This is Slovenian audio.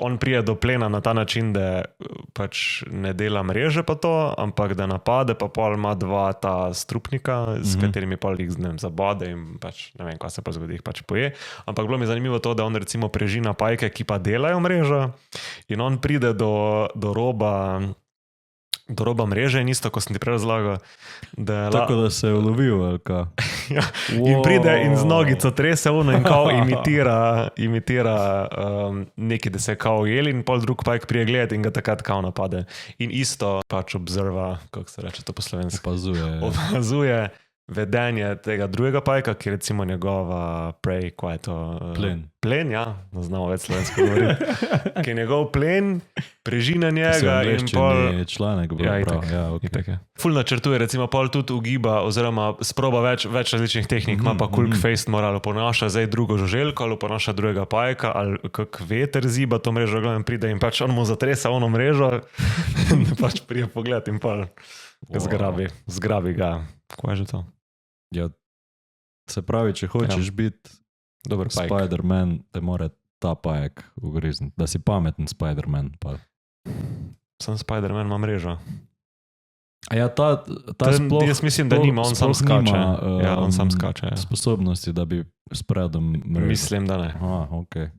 on prije do plena na ta način, da pač ne dela mreže pa to, ampak da napade, pa pol ima dva ta strupnika, s katerimi pol jih zabode in pač ne vem, kaj se pa zgodi, jih pač poje. Ampak bilo mi zanimivo to, da on recimo prežina pajke, ki pa delajo mrežo in on pride do roba mreže in isto, ko sem ti prej razlagal. Tako da se je ulovil, ali kaj? Ja, in pride in z nogico trese ono in kao imitira nekaj, da se je kao ujeli in pol drug pajk prije gledati in ga takrat kao napade. In isto pač observa, kako se reče to po slovensko. Opazuje vedenje tega drugega pajka, ki je recimo njegova prey, kaj je to? Plen, ja, ne znamo več slovensko govoriti. Ki je njegov plen, prežina njega in pol... članek bo prav. Ja, okay. Ful načrtuje, recimo pol tudi ugiba oziroma sproba več različnih tehnik, ima pa Kulk-Faced moral ponaša zdaj drugo žuželko ali ponaša drugega pajka ali kak veter ziba to mrežo, gledam pride in pač on mu zatresa ono mrežo in pač prije pogled in pol zgrabi ga. Kaj je že to? Ja, se pravi, če hočeš biti Spider-Man, te mora ta pajek ugrizniti. Da si pameten Spider-Man. Sam Spider-Man ima mrežo. A ja, ta sploh... Jaz mislim, da nima, on sam skače. Ja, on sam skače. Sposobnosti, da bi spredom mrežo. Mislim, da ne. Aha, okej.